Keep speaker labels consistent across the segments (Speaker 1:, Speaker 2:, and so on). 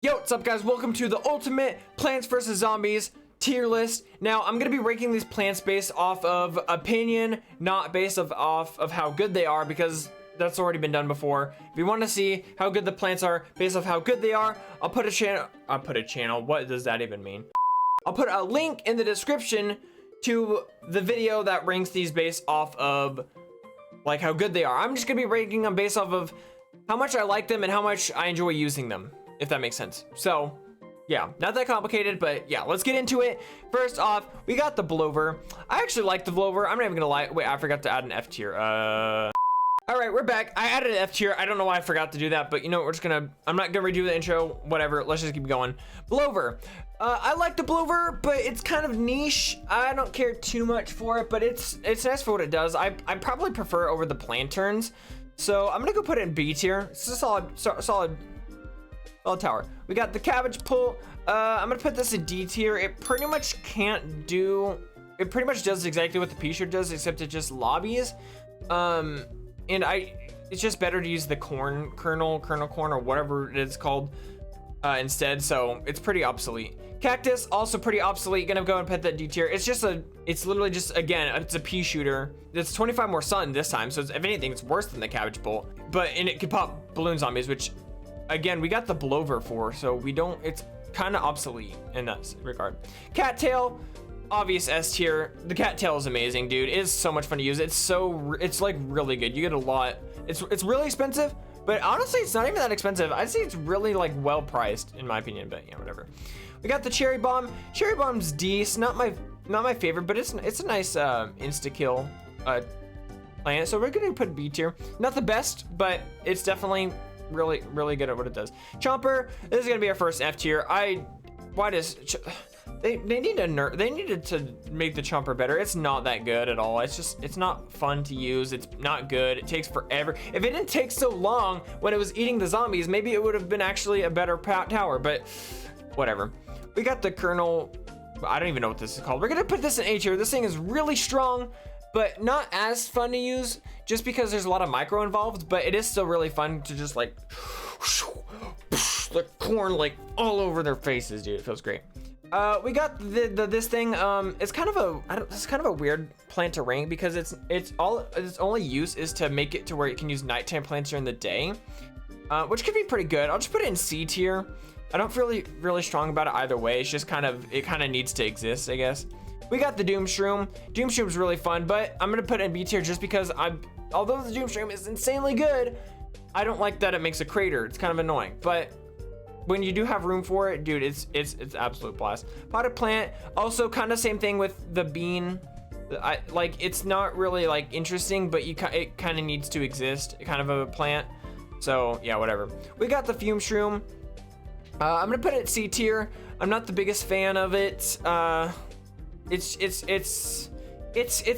Speaker 1: Yo, what's up guys? Welcome to the ultimate Plants vs. Zombies tier list. Now, I'm going to be ranking these plants based off of opinion, not based off of how good they are, because that's already been done before. If you want to see how good the plants are based off how good they are, I'll put a channel. What does that even mean? I'll put a link in the description to the video that ranks these based off of like how good they are. I'm just going to be ranking them based off of how much I like them and how much I enjoy using them, if that makes sense. So yeah, not that complicated, but yeah, let's get into it. First off, we got the blover. I actually like the blover. I'm not even gonna lie. Wait, I forgot to add an F tier. All right, we're back. I added an F tier. I don't know why I forgot to do that, but you know, I'm not gonna redo the intro, whatever. Let's just keep going. Blover. I like the blover, but it's kind of niche. I don't care too much for it, but it's nice for what it does. I probably prefer it over the planterns. So I'm gonna go put it in B tier. It's a solid tower. We got the cabbage pult. I'm gonna put this in D tier. It pretty much does exactly what the pea shooter does, except it just lobbies. It's just better to use the kernel corn or whatever it is called instead. So it's pretty obsolete. Cactus, also pretty obsolete. Gonna go and put that D tier. It's literally just, again, it's a pea shooter. It's 25 more sun this time. So if anything, it's worse than the cabbage pult. And it can pop balloon zombies, which again, we got the blover for, so it's kind of obsolete in that regard. Cattail, obvious S tier. The cattail is amazing, dude. It is so much fun to use. It's like really good. You get a lot. It's really expensive, but honestly, it's not even that expensive. I'd say it's really like well priced in my opinion, but yeah, whatever. We got the cherry bomb. Cherry bomb's D. It's not my favorite, but it's a nice insta kill plant. So we're gonna put B tier. Not the best, but it's definitely really good at what it does. Chomper, this is gonna be our first F tier. They needed to make the chomper better. It's not that good at all. It's not fun to use. It's not good. It takes forever. If it didn't take so long when it was eating the zombies, maybe it would have been actually a better tower, but whatever. We got the kernel. I don't even know what this is called. We're gonna put this in A tier. This thing is really strong, but not as fun to use just because there's a lot of micro involved, but it is still really fun to just like the corn like all over their faces, dude. It feels great. We got this thing. It's kind of a weird plant to rank because its only use is to make it to where it can use nighttime plants during the day, which could be pretty good. I'll just put it in C tier. I don't feel really strong about it either way. It's just kind of needs to exist, I guess. We got the Doom Shroom. Doom Shroom's really fun, but I'm gonna put it in B tier just because although the Doom Shroom is insanely good, I don't like that it makes a crater. It's kind of annoying, but when you do have room for it, dude, it's absolute blast. Potted plant, also kind of same thing with the bean. It's not really like interesting, but it kind of needs to exist, kind of a plant. So yeah, whatever. We got the fume shroom. I'm gonna put it C tier. I'm not the biggest fan of it. It's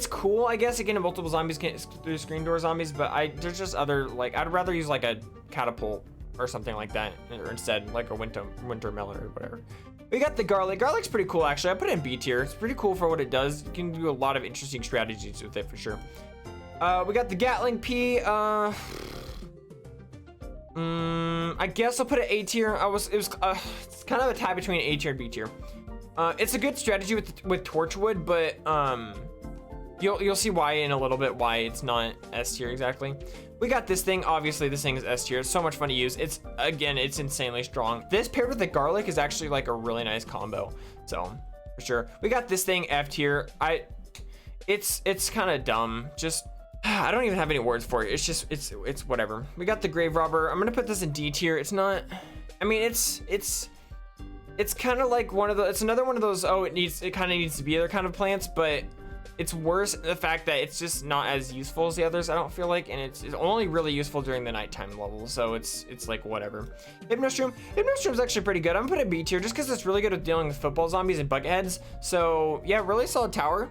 Speaker 1: cool, I guess. Again, multiple zombies through screen door zombies, but there's just other, like, I'd rather use like a catapult or something like that, or instead like a winter melon or whatever. We got the garlic. Garlic's pretty cool, actually. I put it in B tier. It's pretty cool for what it does. You can do a lot of interesting strategies with it for sure. We got the Gatling pea. I guess I'll put it A tier. It's kind of a tie between A tier and B tier. It's a good strategy with Torchwood, but you'll see why in a little bit why it's not S tier exactly. We got this thing. Obviously, this thing is S tier. It's so much fun to use. It's insanely strong. This paired with the garlic is actually like a really nice combo. So for sure. We got this thing F tier. It's kind of dumb. Just I don't even have any words for it. It's whatever. We got the grave robber. I'm gonna put this in D tier. It's not. I mean, it's kind of like it's another one of those, it kind of needs to be other kind of plants, but it's worse the fact that it's just not as useful as the others, I don't feel like, and it's only really useful during the nighttime level, so it's like whatever. Hypnostroom's actually pretty good. I'm gonna put it B tier just because it's really good at dealing with football zombies and bucketheads. So yeah, really solid tower.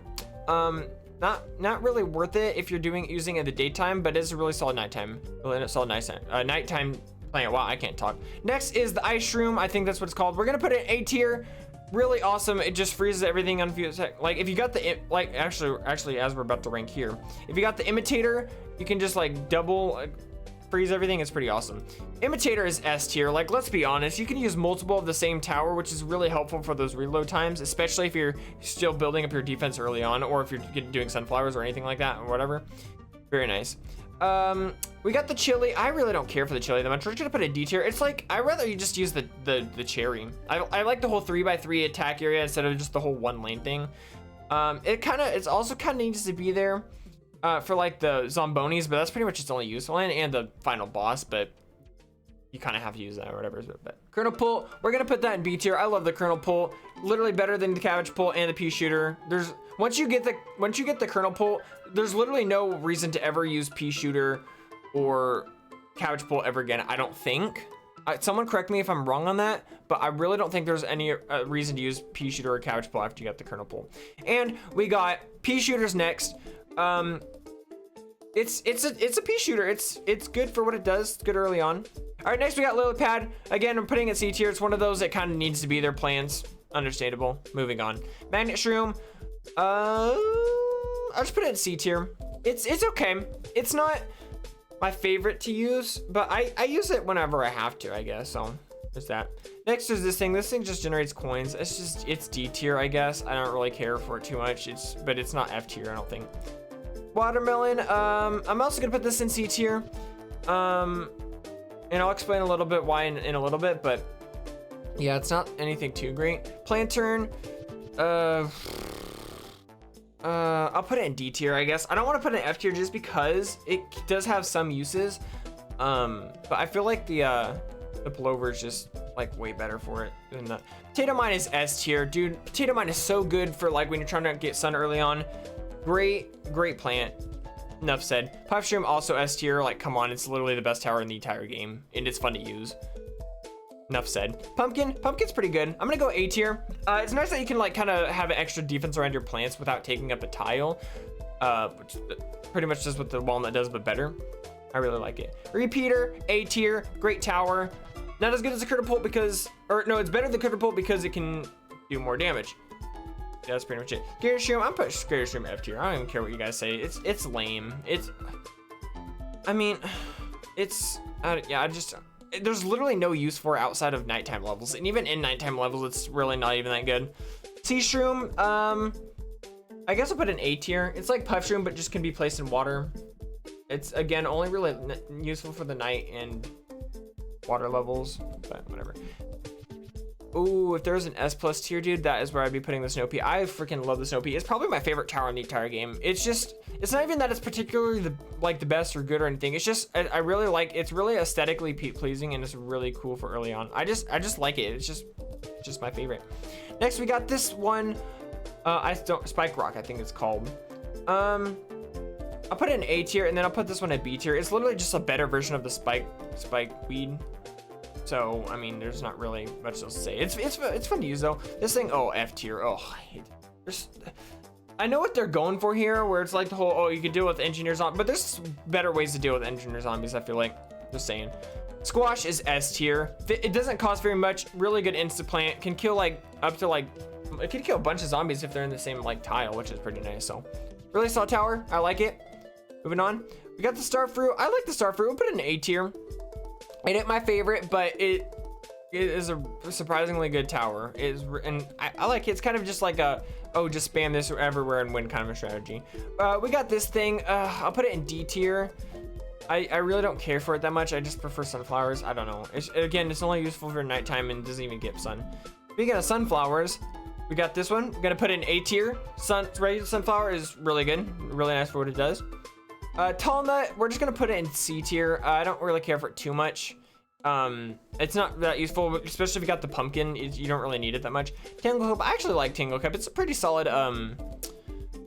Speaker 1: Not really worth it if you're using it in the daytime, but it's a really solid nighttime. Nighttime plant. Wow, I can't talk. Next is the ice shroom. I think that's what it's called. We're gonna put it in A tier. Really awesome. It just freezes everything on fuse. Like if you got the actually as we're about to rank here, if you got the imitator, you can just like double freeze everything. It's pretty awesome. Imitator is S tier. Like, let's be honest, you can use multiple of the same tower, which is really helpful for those reload times, especially if you're still building up your defense early on, or if you're doing sunflowers or anything like that, or whatever. Very nice. We got the chili. I really don't care for the chili that much. We're just gonna put a D tier. It's like, I'd rather you just use the cherry. I like the whole 3x3 attack area instead of just the whole 1 lane thing. It's also kind of needs to be there for like the zombonis, but that's pretty much its only useful in, and the final boss, but you kind of have to use that or whatever. But kernel pull, we're gonna put that in B tier. I love the kernel pull, literally better than the cabbage pull and the pea shooter. Once you get the kernel pull, there's literally no reason to ever use pea shooter or cabbage pull ever again, I don't think. Someone correct me if I'm wrong on that, but I really don't think there's any reason to use pea shooter or cabbage pull after you got the kernel pull. And we got pea shooters next. It's a pea shooter. It's good for what it does. It's good early on. All right, next we got lily pad. Again, I'm putting it C tier. It's one of those that kind of needs to be their plans. Understandable. Moving on. Magnet shroom. I'll just put it in C tier. It's okay. It's not my favorite to use, but I use it whenever I have to, I guess. So there's that. Next is this thing. This thing just generates coins. It's D tier, I guess. I don't really care for it too much. But it's not F tier, I don't think. Watermelon. I'm also gonna put this in C tier. And I'll explain a little bit why in a little bit, but yeah, it's not anything too great. Planturn. I'll put it in D tier, I guess. I don't want to put it in F tier just because it does have some uses. But I feel like the plover is just like way better for it than that. Potato mine is S tier, dude. Potato mine is so good for like when you're trying to get sun early on. Great plant. Enough said. Puff shroom also S tier. Like, come on, it's literally the best tower in the entire game, and it's fun to use. Enough said. Pumpkin's pretty good. I'm gonna go A tier. It's nice that you can like kind of have an extra defense around your plants without taking up a tile, which pretty much does what the walnut does, but better. I really like it. Repeater, A tier, great tower. Not as good as the critter pult because, or no, it's better than the critter pult because it can do more damage. Yeah, that's pretty much it. Gator shroom, I'm putting Gator shroom F tier. I don't even care what you guys say. It's lame. I mean, there's literally no use for it outside of nighttime levels, and even in nighttime levels, it's really not even that good. Sea shroom, I guess I'll put an A tier. It's like puff shroom, but just can be placed in water. It's again only really useful for the night and water levels, but whatever. Ooh, if there's an S plus tier, dude, that is where I'd be putting the snow pea. I freaking love the snow pea. It's probably my favorite tower in the entire game. It's not even that it's particularly the best or good or anything. It's just I really like. It's really aesthetically pleasing, and it's really cool for early on. I just like it. It's just my favorite. Next we got this one. Spike rock, I think it's called. I'll put it in A tier, and then I'll put this one in B tier. It's literally just a better version of the spike weed. So, I mean, there's not really much else to say. It's fun to use though. This thing, oh, F tier. Oh, I hate it. I know what they're going for here, where it's like the whole, oh, you can deal with engineer zombies, but there's better ways to deal with engineer zombies, I feel like. Just saying. Squash is S tier. It doesn't cost very much. Really good instant plant. Can kill like up to like, it can kill a bunch of zombies if they're in the same like tile, which is pretty nice. So, really solid tower. I like it. Moving on. We got the star fruit. I like the star fruit. We'll put it in A tier. It ain't my favorite, but it is a surprisingly good tower. And I like it. It's kind of just like a, oh, just spam this everywhere and win kind of a strategy. We got this thing. I'll put it in D tier. I really don't care for it that much. I just prefer sunflowers. I don't know. Again, it's only useful for nighttime and doesn't even get sun. Speaking of sunflowers, we got this one. I'm gonna put it in A tier. Regular sunflower is really good. Really nice for what it does. Tall nut, we're just gonna put it in C tier. I don't really care for it too much. It's not that useful, especially if you got the pumpkin. You don't really need it that much. Tangle Cup, I actually like Tangle Cup. It's a pretty solid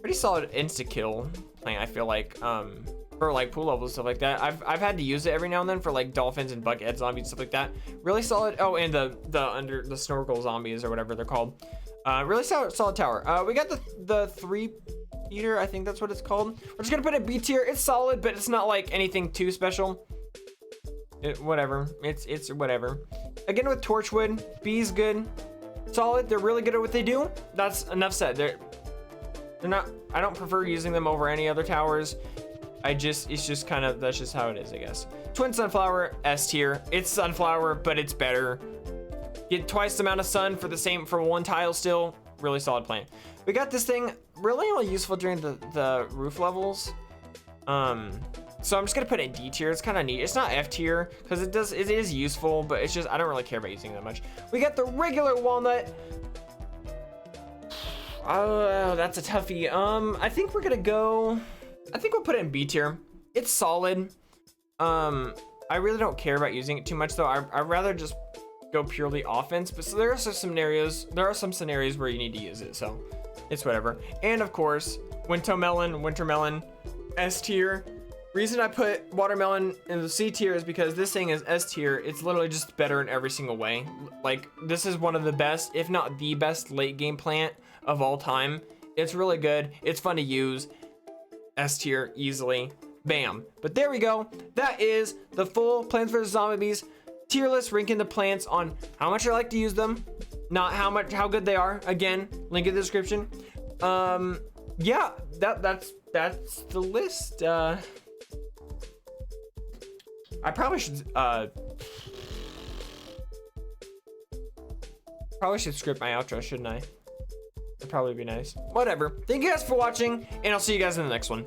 Speaker 1: insta kill plant, I feel like. For like pool levels, stuff like that. I've had to use it every now and then for like dolphins and bucket zombies, stuff like that. Really solid. Oh, and the snorkel zombies or whatever they're called. Really solid tower. We got the 3-peater, I think that's what it's called. We're just gonna put it B tier. It's solid, but it's not like anything too special. Whatever. It's whatever. Again with Torchwood, B's good, solid. They're really good at what they do. That's enough said. They're not. I don't prefer using them over any other towers. It's just kind of, that's just how it is, I guess. Twin Sunflower, S tier. It's Sunflower, but it's better. Get twice the amount of sun for one tile still. Really solid plant. We got this thing really only useful during the roof levels. So I'm just gonna put it in D tier. It's kind of neat. It's not F tier because it is useful, but it's just I don't really care about using it that much. We got the regular walnut. Oh, that's a toughie. I think we're gonna go. I think we'll put it in B tier. It's solid. I really don't care about using it too much though. I'd rather just go purely offense. But so there are some scenarios. There are some scenarios where you need to use it. So it's whatever. And of course, winter melon, S tier. Reason I put watermelon in the C tier is because this thing is S tier. It's literally just better in every single way. Like this is one of the best, if not the best late game plant of all time. It's really good. It's fun to use. S tier easily. Bam. But there we go. That is the full Plants vs. Zombies tier list ranking the plants on how much I like to use them, not how good they are. Again, link in the description. Yeah, that's the list. I probably should script my outro, shouldn't I? That'd probably be nice. Whatever. Thank you guys for watching, and I'll see you guys in the next one.